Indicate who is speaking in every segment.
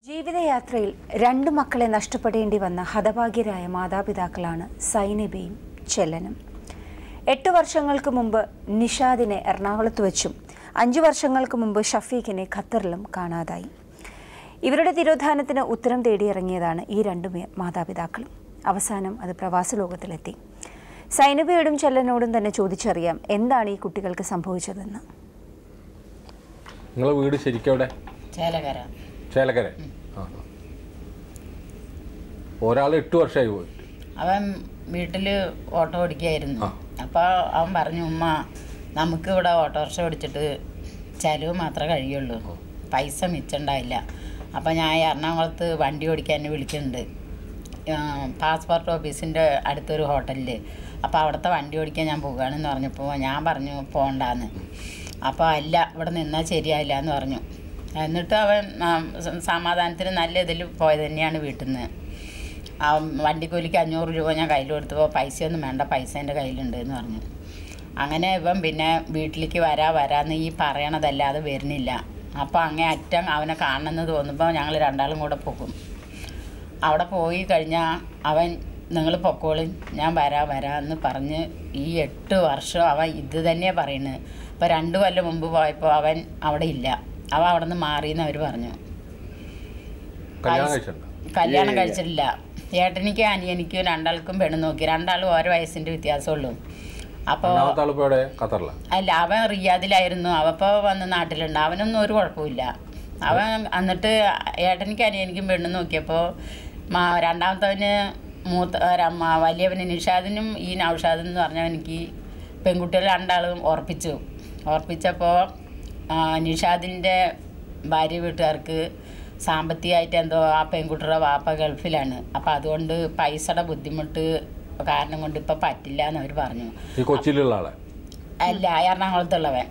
Speaker 1: ജീവിതയാത്രയിൽ രണ്ട് മക്കളെ നഷ്ടപ്പെടേണ്ടി വന്ന ഹതഭാഗ്യരായ മാതാപിതാക്കളാണ് സൈനബയും ചെല്ലനും. 8 വർഷങ്ങൾക്ക് മുമ്പ് നിഷാദിനെ എറണാകുളത്ത് വെച്ചും 5 വർഷങ്ങൾക്ക് മുമ്പ് ഷഫീഖിനെ ഖത്തറിലും കാണാതായി. ഇവരുടെ തിരോധാനത്തിന് ഉത്തരം തേടിയിറങ്ങിയതാണ് ഈ രണ്ട് മാതാപിതാക്കളും. അവസാനം അത് പ്രവാസ ലോകത്തിലെത്തി. സൈനബയോടും ചെല്ലനോടും തന്നെ ചോദിച്ചറിയാം എന്താണ് ഈ കുട്ടികൾക്ക് സംഭവിച്ചതെന്ന്.
Speaker 2: നിങ്ങളുടെ വീട് ശരിക്കും എവിടെ? ചേലക്കര. ഒരാൾ 8 വർഷമായി പോയിട്ട്.
Speaker 3: അവൻ വീട്ടിൽ ഓട്ടോ ഓടിക്കുകയായിരുന്നു. അപ്പോൾ അവൻ പറഞ്ഞു, ഉമ്മ നമുക്ക് ഇവിടെ ഓട്ടോറിക്ഷ ഓടിച്ചിട്ട് ചിലവ് മാത്രമേ കഴിയുള്ളൂ, പൈസ മിച്ചുണ്ടായില്ല. അപ്പോൾ ഞാൻ എറണാകുളത്ത് വണ്ടി ഓടിക്കാൻ എന്നെ വിളിക്കുന്നുണ്ട്, പാസ്പോർട്ട് ഓഫീസിൻ്റെ അടുത്തൊരു ഹോട്ടലിൽ. അപ്പോൾ അവിടുത്തെ വണ്ടി ഓടിക്കാൻ ഞാൻ പോകുകയാണെന്ന് പറഞ്ഞപ്പോൾ ഞാൻ പറഞ്ഞു പോകണ്ടാന്ന്. അപ്പോൾ അല്ല, ഇവിടെ നിന്നാൽ ശരിയായില്ല എന്ന് പറഞ്ഞു. എന്നിട്ട് അവൻ സമാധാനത്തിന് നല്ല ഇതിൽ പോയത് തന്നെയാണ് വീട്ടിൽ നിന്ന്. വണ്ടിക്കൂലിക്ക് 500 രൂപ ഞാൻ കയ്യിൽ കൊടുത്തപ്പോൾ പൈസയൊന്നും വേണ്ട, പൈസ എൻ്റെ കയ്യിലുണ്ട് എന്ന് പറഞ്ഞു. അങ്ങനെ ഇവൻ പിന്നെ വീട്ടിലേക്ക് വരാമെന്ന് ഈ പറയണതല്ലാതെ വരുന്നില്ല. അപ്പോൾ അങ്ങേ അറ്റം അവനെ കാണണമെന്ന് തോന്നുമ്പോൾ ഞങ്ങൾ രണ്ടാളും കൂടെ പോകും. അവിടെ പോയി കഴിഞ്ഞാൽ അവൻ നിങ്ങൾ പൊക്കോളും, ഞാൻ വരാമെന്ന് പറഞ്ഞ് ഈ 8 വർഷം അവൻ ഇത് തന്നെയാണ് പറയുന്നത്. ഇപ്പോൾ 2 കൊല്ലം മുമ്പ് പോയപ്പോൾ അവൻ അവിടെ ഇല്ല, അവൻ അവിടെ നിന്ന് മാറിയെന്ന് അവർ പറഞ്ഞു. കല്യാണം കഴിച്ചിട്ടില്ല. ഏട്ടനിക്കും അനിയനിക്കും രണ്ടാൾക്കും പെണ്ണ് നോക്കി. രണ്ടാളും ഓരോ വയസ്സിൻ്റെ വ്യത്യാസമുള്ളൂ. അപ്പോൾ അല്ല, അവൻ റിയാദിലായിരുന്നു. അവപ്പോൾ വന്ന് നാട്ടിലുണ്ട്. അവനൊന്നും ഒരു കുഴപ്പമില്ല. അവൻ എന്നിട്ട് ഏട്ടനിക്കും അനിയനിക്കും പെണ്ണ് നോക്കിയപ്പോൾ രണ്ടാമത്തവന് വലിയവന് നിഷാദിനും ഈ നൗഷാദ് എന്ന് പറഞ്ഞാൽ എനിക്ക് പെൺകുട്ടികൾ രണ്ടാളും ഉറപ്പിച്ചപ്പോൾ നിഷാദിൻ്റെ ഭാര്യ വീട്ടുകാർക്ക് സാമ്പത്തികമായിട്ട് എന്തോ ആ പെൺകുട്ടിയുടെ വാപ്പ ഗൾഫിലാണ്. അപ്പോൾ അതുകൊണ്ട് പൈസയുടെ ബുദ്ധിമുട്ട് കാരണം കൊണ്ട് ഇപ്പം പറ്റില്ല എന്ന് അവർ പറഞ്ഞു.
Speaker 2: കൊച്ചിയിലുള്ള ആളെ
Speaker 3: അല്ല, എറണാകുളത്തുള്ളവൻ.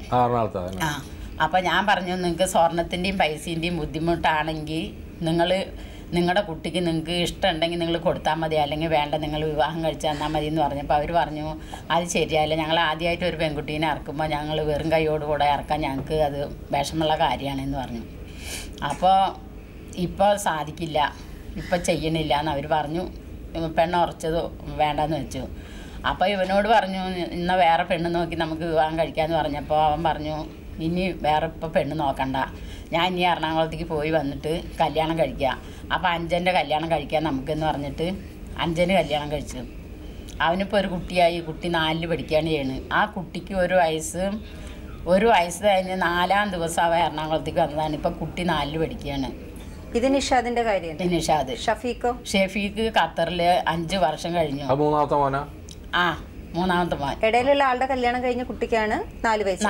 Speaker 3: അപ്പം ഞാൻ പറഞ്ഞു, നിങ്ങൾക്ക് സ്വർണത്തിൻ്റെയും പൈസേൻ്റെയും ബുദ്ധിമുട്ടാണെങ്കിൽ നിങ്ങളുടെ കുട്ടിക്ക് നിങ്ങൾക്ക് ഇഷ്ടമുണ്ടെങ്കിൽ നിങ്ങൾ കൊടുത്താൽ മതി, അല്ലെങ്കിൽ വേണ്ട, നിങ്ങൾ വിവാഹം കഴിച്ച് തന്നാൽ മതി എന്ന് പറഞ്ഞപ്പോൾ അവർ പറഞ്ഞു അത് ശരിയല്ല, ഞങ്ങൾ ആദ്യമായിട്ട് ഒരു പെൺകുട്ടീനെ ഇറക്കുമ്പോൾ ഞങ്ങൾ വെറും കൈയോടുകൂടെ ഇറക്കാൻ ഞങ്ങൾക്ക് അത് വിഷമമുള്ള കാര്യമാണെന്ന് പറഞ്ഞു. അപ്പോൾ ഇപ്പോൾ സാധിക്കില്ല, ഇപ്പോൾ ചെയ്യണില്ല എന്ന് അവർ പറഞ്ഞു. പെണ്ണ് ഉറച്ചത് വേണ്ടെന്ന് വെച്ചു. അപ്പോൾ ഇവനോട് പറഞ്ഞു, ഇന്ന് വേറെ പെണ്ണ് നോക്കി നമുക്ക് വിവാഹം കഴിക്കാമെന്ന് പറഞ്ഞപ്പോൾ അവൻ പറഞ്ഞു, ഇനി വേറെ ഇപ്പോൾ പെണ്ണ് നോക്കണ്ട, ഞാൻ ഇനി എറണാകുളത്തേക്ക് പോയി വന്നിട്ട് കല്യാണം കഴിക്കുക. അപ്പോൾ അഞ്ചൻ്റെ കല്യാണം കഴിക്കാൻ നമുക്കെന്ന് പറഞ്ഞിട്ട് അഞ്ചന് കല്യാണം കഴിച്ചു. അവനിപ്പോൾ ഒരു കുട്ടിയായി, കുട്ടി 4ൽ പഠിക്കുകയാണ് ചെയ്യുന്നത്. ആ കുട്ടിക്ക് ഒരു വയസ്സ് കഴിഞ്ഞ് 4ാം ദിവസം അവൻ എറണാകുളത്തേക്ക് വന്നതാണ്. ഇപ്പോൾ കുട്ടി 4ൽ പഠിക്കുകയാണ്.
Speaker 1: ഇത് നിഷാദിന്റെ കാര്യം.
Speaker 3: നിഷാദ്. ഷഫീഖ് ഖത്തറിൽ 5 വർഷം കഴിഞ്ഞു. മൂന്നാമത്തെ മോൻ.
Speaker 1: ഇടയിലുള്ള ആളുടെ കല്യാണം കഴിഞ്ഞ കുട്ടിക്കാണ് 4 വയസ്സ്.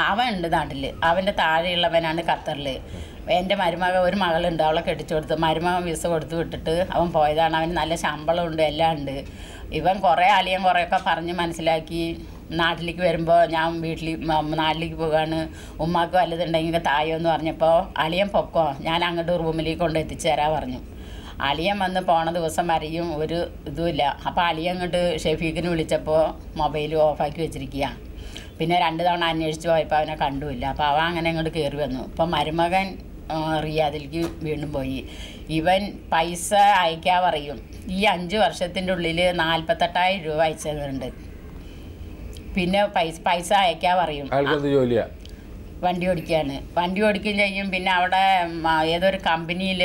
Speaker 3: അവൻ ഉണ്ട് നാട്ടിൽ. അവൻ്റെ താഴെയുള്ളവനാണ് ഖത്തറിൽ. എൻ്റെ ഒരു മകളുണ്ട്, അവളെ കെട്ടിച്ചു കൊടുത്ത് മരുമകൻ വിസ കൊടുത്ത് വിട്ടിട്ട് അവൻ പോയതാണ്. അവന് നല്ല ശമ്പളമുണ്ട്, എല്ലാം ഉണ്ട്. ഇവൻ കുറേയൊക്കെ പറഞ്ഞ് മനസ്സിലാക്കി നാട്ടിലേക്ക് വരുമ്പോൾ ഞാൻ നാട്ടിലേക്ക് പോവുകയാണ്, ഉമ്മാക്ക് വല്ലതുണ്ടെങ്കിൽ തായോ എന്ന് പറഞ്ഞപ്പോൾ അളിയൻ പൊക്കോ, ഞാൻ അങ്ങോട്ട് റൂമിലേക്ക് കൊണ്ട് എത്തിച്ചു തരാൻ പറഞ്ഞു. അളിയൻ വന്ന് പോണ ദിവസം വരെയും ഒരു ഇതുമില്ല. അപ്പോൾ അളിയൻ അങ്ങോട്ട് ഷെഫീഖിന് വിളിച്ചപ്പോൾ മൊബൈൽ ഓഫാക്കി വെച്ചിരിക്കുക. പിന്നെ 2 തവണ അന്വേഷിച്ച് പോയപ്പോൾ അവനെ കണ്ടുമില്ല. അപ്പോൾ അവൻ അങ്ങനെ അങ്ങോട്ട് കയറി വന്നു. ഇപ്പം മരുമകൻ റിയാദിലേക്ക് വീണ്ടും പോയി. ഇവൻ പൈസ അയക്കാൻ പറയും. ഈ 5 വർഷത്തിൻ്റെ ഉള്ളിൽ 48,000 രൂപ അയച്ചതുണ്ട്. പിന്നെ പൈസ അയക്കാൻ പറയും. വണ്ടി ഓടിക്കുകയും ചെയ്യും. പിന്നെ അവിടെ ഏതൊരു കമ്പനിയിൽ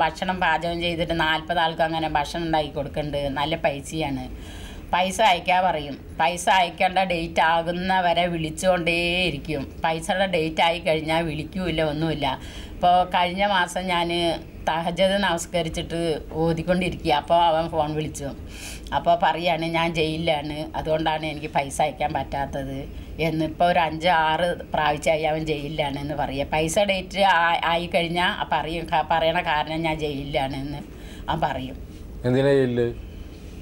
Speaker 3: ഭക്ഷണം പാചകം ചെയ്തിട്ട് 40 ആൾക്ക് അങ്ങനെ ഭക്ഷണം ഉണ്ടാക്കി കൊടുക്കുന്നുണ്ട്. നല്ല പൈസയാണ്. പൈസ അയക്കാൻ പറയും. പൈസ അയക്കേണ്ട ഡേറ്റ് ആകുന്നവരെ വിളിച്ചുകൊണ്ടേയിരിക്കും. പൈസയുടെ ഡേറ്റ് ആയി കഴിഞ്ഞാൽ വിളിക്കൂല, ഒന്നുമില്ല. ഇപ്പോൾ കഴിഞ്ഞ മാസം ഞാൻ തഹജ്ജുദ് നമസ്കരിച്ചിട്ട് ഓതിക്കൊണ്ടിരിക്കുക. അപ്പോൾ അവൻ ഫോൺ വിളിച്ചു. അപ്പോൾ പറയാണ്, ഞാൻ ജയിലിലാണ്, അതുകൊണ്ടാണ് എനിക്ക് പൈസ അയക്കാൻ പറ്റാത്തത് എന്നിപ്പോൾ ഒരു 5-6 പ്രാവശ്യമായി അവൻ ജയിലിലാണ് എന്ന് പറയുക. പൈസ ഡേറ്റ് ആയിക്കഴിഞ്ഞാൽ പറയണ കാരണം ഞാൻ ജയിലിലാണ് എന്ന് അവൻ പറയും.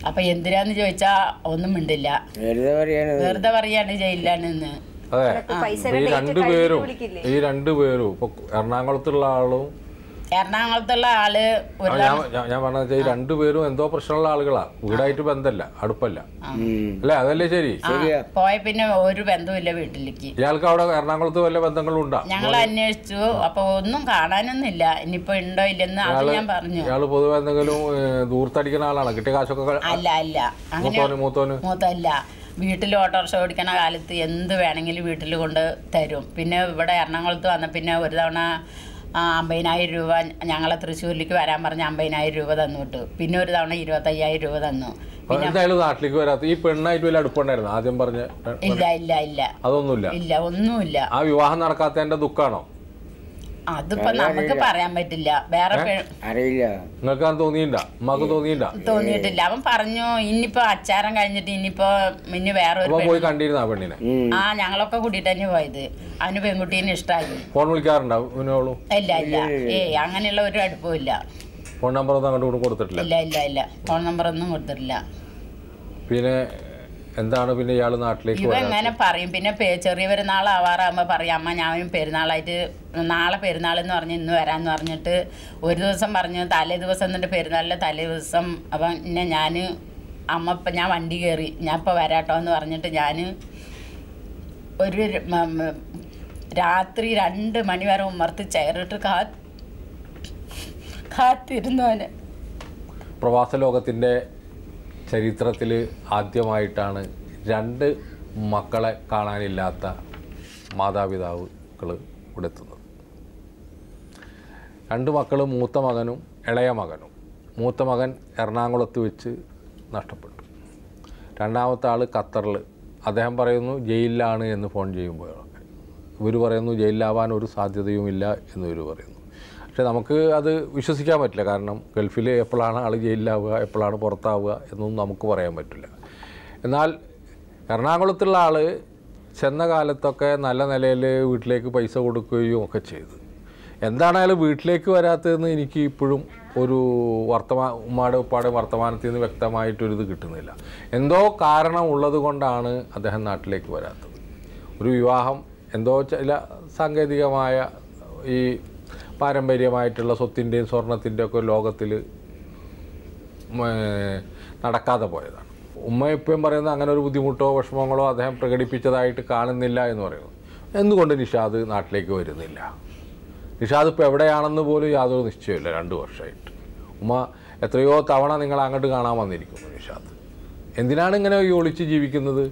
Speaker 3: അപ്പം എന്തിനാന്ന് ചോദിച്ചാൽ ഒന്നും മിണ്ടില്ല, വെറുതെ പറയാണ് ജയിലിലാണെന്ന്.
Speaker 2: ഈ രണ്ടുപേരും എറണാകുളത്തുള്ള ആളും
Speaker 3: എറണാകുളത്തുള്ള ആള്
Speaker 2: ഞാൻ പറഞ്ഞ രണ്ടുപേരും എന്തോ പ്രശ്നമുള്ള ആളുകളാ, വീടായിട്ട് ബന്ധമല്ല, അടുപ്പല്ല അല്ലേ? അതല്ലേ ശരി?
Speaker 3: പോയ പിന്നെ ഒരു ബന്ധവുമില്ല വീട്ടിലേക്ക്.
Speaker 2: ഇയാൾക്ക് അവിടെ എറണാകുളത്ത് വല്ല ബന്ധങ്ങളും ഉണ്ടോ?
Speaker 3: ഞങ്ങൾ അന്വേഷിച്ചു, അപ്പൊ ഒന്നും കാണാനൊന്നുമില്ല. ഇനിയിപ്പോ ഉണ്ടോ ഇല്ലെന്ന് അത് ഞാൻ പറഞ്ഞു.
Speaker 2: ഇയാള് പൊതുവെ എന്തെങ്കിലും ദൂർത്തടിക്കുന്ന ആളാണ്? കിട്ടിയ കാശൊക്കെ
Speaker 3: അല്ല അല്ല അങ്ങനെ മൂത്തല്ല. വീട്ടിൽ ഓട്ടോറിക്ഷ ഓടിക്കണ കാലത്ത് എന്ത് വേണമെങ്കിലും വീട്ടിൽ കൊണ്ട് തരും. പിന്നെ ഇവിടെ എറണാകുളത്ത് വന്ന പിന്നെ ഒരു തവണ 50,000 രൂപ ഞങ്ങളെ തൃശ്ശൂരിലേക്ക് വരാൻ പറഞ്ഞ് 50,000 രൂപ തന്നു വിട്ടു. പിന്നെ ഒരു തവണ 25,000 രൂപ തന്നു.
Speaker 2: എന്തായാലും നാട്ടിലേക്ക് വരാത്ത ഈ പെണ്ണായിട്ട് വലിയ അടുപ്പുണ്ടായിരുന്നു ആദ്യം പറഞ്ഞ?
Speaker 3: ഇല്ല ഇല്ല ഇല്ല,
Speaker 2: അതൊന്നുമില്ല.
Speaker 3: ഇല്ല, ഒന്നുമില്ല.
Speaker 2: ആ വിവാഹം നടക്കാത്തതിന്റെ ദുഃഖാണോ?
Speaker 3: അതിപ്പോ നമുക്ക് പറയാൻ പറ്റില്ല. വേറെ
Speaker 4: അറിയില്ല.
Speaker 2: നിങ്ങൾക്ക് തോന്നിയില്ല? ഉമ്മാക്ക് തോന്നിയില്ല?
Speaker 3: തോന്നിയിട്ടില്ല. അവൻ പറഞ്ഞു ഇനിയിപ്പോ അച്ചാരം കഴിഞ്ഞിട്ട് ഇനിയിപ്പോ ഇനി വേറെ
Speaker 2: പോയി കണ്ടിരുന്ന ആ പെണ്ണിനെ?
Speaker 3: ഞങ്ങളൊക്കെ കൂട്ടിട്ട് തന്നെ പോയത്. അവന് പെൺകുട്ടീനെ ഇഷ്ടമായി.
Speaker 2: ഫോൺ വിളിക്കാറുണ്ടാവും?
Speaker 3: ഇല്ല ഇല്ല, അങ്ങനെയുള്ള ഒരു അടുപ്പവും ഇല്ല.
Speaker 2: ഫോൺ നമ്പർ ഒന്നും അങ്ങോട്ട് കൊടുത്തിട്ടില്ല?
Speaker 3: ഇല്ല ഇല്ല ഇല്ല, ഫോൺ നമ്പർ ഒന്നും കൊടുത്തിട്ടില്ല.
Speaker 2: പിന്നെ എന്താണ് പിന്നെ ഇയാൾ നാട്ടിലേക്ക്
Speaker 3: ഇവ എങ്ങനെ പറയും? പിന്നെ ചെറിയ പെരുന്നാൾ ആവാറാകുമ്പോൾ പറയും അമ്മ ഞാൻ പെരുന്നാളായിട്ട് നാളെ പെരുന്നാൾ എന്ന് പറഞ്ഞ് ഇന്ന് വരാമെന്ന് പറഞ്ഞിട്ട് ഒരു ദിവസം പറഞ്ഞു. തലേ ദിവസം എന്നിട്ട് പെരുന്നാളിൻ്റെ തലേ ദിവസം അപ്പം പിന്നെ ഞാൻ അമ്മ ഇപ്പം ഞാൻ വണ്ടി കയറി ഞാൻ ഇപ്പോൾ വരാട്ടോ എന്ന് പറഞ്ഞിട്ട് ഞാൻ ഒരു രാത്രി 2 മണി വരെ ഉമ്മർത്ത് ചെയറിട്ട് കാത്തിരുന്നവന്.
Speaker 2: പ്രവാസ ലോകത്തിൻ്റെ ചരിത്രത്തിൽ ആദ്യമായിട്ടാണ് 2 മക്കളെ കാണാനില്ലാത്ത മാതാപിതാക്കൾ ഇവിടെ എത്തുന്നത്. 2 മക്കൾ, മൂത്ത മകനും ഇളയ മകനും. മൂത്ത മകൻ എറണാകുളത്ത് വെച്ച് നഷ്ടപ്പെട്ടു. രണ്ടാമത്തെ ആൾ ഖത്തറിൽ. അദ്ദേഹം പറയുന്നു ജയിലിലാണ് എന്ന് ഫോൺ ചെയ്യുമ്പോഴൊക്കെ. ഇവർ പറയുന്നു ജയിലിലാവാൻ ഒരു സാധ്യതയുമില്ല എന്ന് ഇവർ പറയുന്നു. പക്ഷേ നമുക്ക് അത് വിശ്വസിക്കാൻ പറ്റില്ല. കാരണം ഗൾഫിൽ എപ്പോഴാണ് ആൾ ജയിലിലാവുക, എപ്പോഴാണ് പുറത്താവുക എന്നൊന്നും നമുക്ക് പറയാൻ പറ്റില്ല. എന്നാൽ എറണാകുളത്തുള്ള ആൾ ചെന്ന കാലത്തൊക്കെ നല്ല നിലയിൽ വീട്ടിലേക്ക് പൈസ കൊടുക്കുകയും ഒക്കെ ചെയ്തു. എന്താണ് അയാൾ വീട്ടിലേക്ക് വരാത്തതെന്ന് എനിക്ക് ഇപ്പോഴും ഒരു ഉമ്മാടെ ഉപ്പാടെ വർത്തമാനത്തിൽ നിന്ന് വ്യക്തമായിട്ടൊരിത് കിട്ടുന്നില്ല. എന്തോ കാരണം ഉള്ളത് കൊണ്ടാണ് അദ്ദേഹം നാട്ടിലേക്ക് വരാത്തത്. ഒരു വിവാഹം എന്തോ ചില സാങ്കേതികമായ ഈ പാരമ്പര്യമായിട്ടുള്ള സ്വത്തിൻ്റെയും സ്വർണത്തിൻ്റെയും ഒക്കെ ലോകത്തിൽ നടക്കാതെ പോയതാണ്. ഉമ്മയിപ്പം പറയുന്നത് അങ്ങനെ ഒരു ബുദ്ധിമുട്ടോ വിഷമങ്ങളോ അദ്ദേഹം പ്രകടിപ്പിച്ചതായിട്ട് കാണുന്നില്ല എന്ന് പറയുന്നു. എന്തുകൊണ്ട് നിഷാദ് നാട്ടിലേക്ക് വരുന്നില്ല? നിഷാദ് ഇപ്പോൾ എവിടെയാണെന്ന് പോലും യാതൊരു നിശ്ചയമില്ല. 2 വർഷമായിട്ട് ഉമ്മ എത്രയോ തവണ നിങ്ങൾ അങ്ങോട്ട് കാണാൻ വന്നിരിക്കുന്നു. നിഷാദ് എന്തിനാണ് ഇങ്ങനെ ഈ ഒളിച്ച് ജീവിക്കുന്നത്?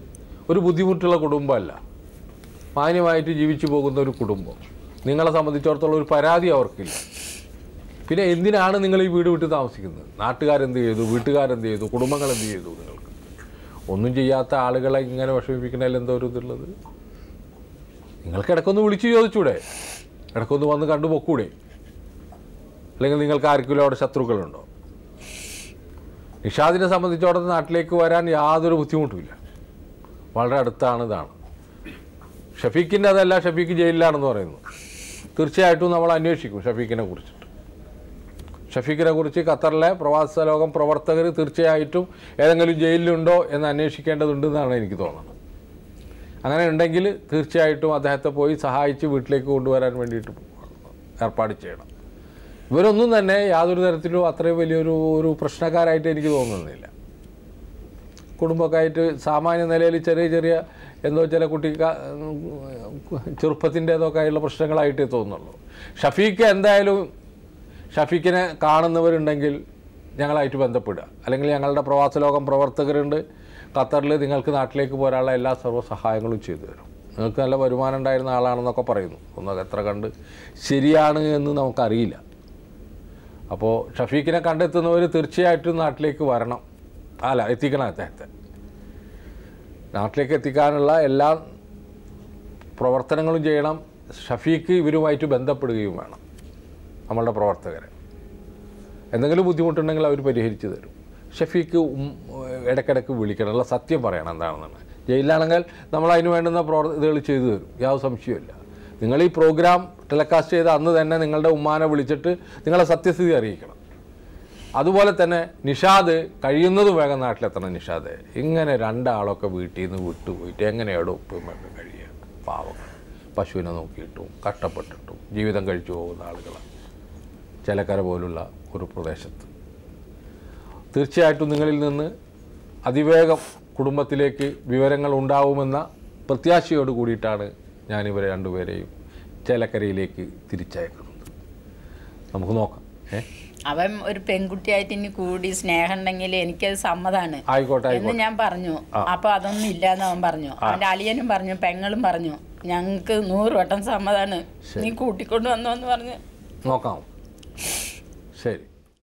Speaker 2: ഒരു ബുദ്ധിമുട്ടുള്ള കുടുംബമല്ല, മാന്യമായിട്ട് ജീവിച്ചു പോകുന്ന ഒരു കുടുംബം. നിങ്ങളെ സംബന്ധിച്ചിടത്തോളം ഒരു പരാതി അവർക്കില്ല. പിന്നെ എന്തിനാണ് നിങ്ങൾ ഈ വീട് വിട്ട് താമസിക്കുന്നത്? നാട്ടുകാരെന്ത് ചെയ്തു? വീട്ടുകാരെന്ത് ചെയ്തു? കുടുംബങ്ങൾ എന്ത് ചെയ്തു? നിങ്ങൾക്ക് ഒന്നും ചെയ്യാത്ത ആളുകളെ ഇങ്ങനെ വിഷമിപ്പിക്കുന്നതിൽ എന്തോ ഒരു ഇതുള്ളത്? നിങ്ങൾക്ക് ഇടയ്ക്കൊന്ന് വിളിച്ച് ചോദിച്ചൂടെ? ഇടയ്ക്കൊന്ന് വന്ന് കണ്ടു പൊക്കൂടെ? അല്ലെങ്കിൽ നിങ്ങൾക്ക് ആർക്കെങ്കിലും അവിടെ ശത്രുക്കളുണ്ടോ? നിഷാദിനെ സംബന്ധിച്ചിടത്തോളം നാട്ടിലേക്ക് വരാൻ യാതൊരു ബുദ്ധിമുട്ടുമില്ല. വളരെ അടുത്താണ്. ഇതാണ് ഷഫീഖിൻ്റെ. അതല്ല, ഷഫീഖ് ജയിലിലാണെന്ന് പറയുന്നു. തീർച്ചയായിട്ടും നമ്മൾ അന്വേഷിക്കും ഷഫീഖിനെ കുറിച്ചിട്ട്. ഷഫീഖിനെ കുറിച്ച് ഖത്തറിലെ പ്രവാസ ലോകം പ്രവർത്തകർ തീർച്ചയായിട്ടും ഏതെങ്കിലും ജയിലിലുണ്ടോ എന്ന് അന്വേഷിക്കേണ്ടതുണ്ടെന്നാണ് എനിക്ക് തോന്നുന്നത്. അങ്ങനെ ഉണ്ടെങ്കിൽ തീർച്ചയായിട്ടും അദ്ദേഹത്തെ പോയി സഹായിച്ച് വീട്ടിലേക്ക് കൊണ്ടുവരാൻ വേണ്ടിയിട്ട് ഏർപ്പാട് ചെയ്യണം. ഇവരൊന്നും തന്നെ യാതൊരു തരത്തിലും അത്രയും വലിയൊരു പ്രശ്നക്കാരായിട്ട് എനിക്ക് തോന്നുന്നില്ല. കുടുംബക്കായിട്ട് സാമാന്യ നിലയിൽ ചെറിയ എന്തോ ചില ചെറുപ്പത്തിൻ്റെതൊക്കെ ആയുള്ള പ്രശ്നങ്ങളായിട്ടേ തോന്നുള്ളൂ. ഷഫീഖ് എന്തായാലും ഷഫീഖിനെ കാണുന്നവരുണ്ടെങ്കിൽ ഞങ്ങളായിട്ട് ബന്ധപ്പെടുക. അല്ലെങ്കിൽ ഞങ്ങളുടെ പ്രവാസ ലോകം പ്രവർത്തകരുണ്ട് ഖത്തറിൽ, നിങ്ങൾക്ക് നാട്ടിലേക്ക് പോരാനുള്ള എല്ലാ സർവ്വ സഹായങ്ങളും ചെയ്തു തരും. നിങ്ങൾക്ക് നല്ല വരുമാനം ഉണ്ടായിരുന്ന ആളാണെന്നൊക്കെ പറയുന്നു. ഒന്നൊക്കെ എത്ര കണ്ട് ശരിയാണ് എന്ന് നമുക്കറിയില്ല. അപ്പോൾ ഷഫീഖിനെ കണ്ടെത്തുന്നവർ തീർച്ചയായിട്ടും നാട്ടിലേക്ക് വരണം. എത്തിക്കണം. അദ്ദേഹത്തെ നാട്ടിലേക്ക് എത്തിക്കാനുള്ള എല്ലാ പ്രവർത്തനങ്ങളും ചെയ്യണം. ഷഫീഖ് ഇവരുമായിട്ട് ബന്ധപ്പെടുകയും വേണം. നമ്മളുടെ പ്രവർത്തകരെ എന്തെങ്കിലും ബുദ്ധിമുട്ടുണ്ടെങ്കിൽ അവർ പരിഹരിച്ചു തരും. ഷഫീഖ് ഇടയ്ക്കിടയ്ക്ക് വിളിക്കണം, ഉള്ള സത്യം പറയണം എന്താണെന്നാണ്. ജയിലിലാണെങ്കിൽ നമ്മൾ അതിന് വേണ്ടുന്ന ഇതുകൾ ചെയ്തു തരും, യാതൊരു സംശയമില്ല. നിങ്ങൾ ഈ പ്രോഗ്രാം ടെലികാസ്റ്റ് ചെയ്ത അന്ന് തന്നെ നിങ്ങളുടെ ഉമ്മാനെ വിളിച്ചിട്ട് നിങ്ങളെ സത്യസ്ഥിതി അറിയിക്കണം. അതുപോലെ തന്നെ നിഷാദ് കഴിയുന്നത് വേഗം നാട്ടിലെത്തണം. നിഷാദ് ഇങ്ങനെ 2 ആളൊക്കെ വീട്ടിൽ നിന്ന് വിട്ടുപോയിട്ട് എങ്ങനെയാണോ ഉപ്പുമൊക്കെ കഴിയുക? പാവങ്ങൾ പശുവിനെ നോക്കിയിട്ടും കഷ്ടപ്പെട്ടിട്ടും ജീവിതം കഴിച്ചു പോകുന്ന ആളുകളാണ്. ചേലക്കര പോലുള്ള ഒരു പ്രദേശത്ത്. തീർച്ചയായിട്ടും നിങ്ങളിൽ നിന്ന് അതിവേഗം കുടുംബത്തിലേക്ക് വിവരങ്ങൾ ഉണ്ടാവുമെന്ന പ്രത്യാശയോട് കൂടിയിട്ടാണ് ഞാനിവരെ രണ്ടുപേരെയും ചേലക്കരയിലേക്ക് തിരിച്ചയക്കുന്നത്. നമുക്ക് നോക്കാം.
Speaker 3: അവൻ ഒരു പെൺകുട്ടിയായിട്ട് ഇനി കൂടി സ്നേഹം ഉണ്ടെങ്കിൽ എനിക്കത് സമ്മതമാണ് എന്ന് ഞാൻ പറഞ്ഞു. അപ്പൊ അതൊന്നും ഇല്ലാന്ന് അവൻ പറഞ്ഞു. അവന്റെ അളിയനും പറഞ്ഞു, പെങ്ങളും പറഞ്ഞു, ഞങ്ങൾക്ക് 100 വട്ടം സമ്മതാണ്, നീ കൂട്ടിക്കൊണ്ട് വന്നോന്ന് പറഞ്ഞു.
Speaker 2: നോക്കാം. ശരി.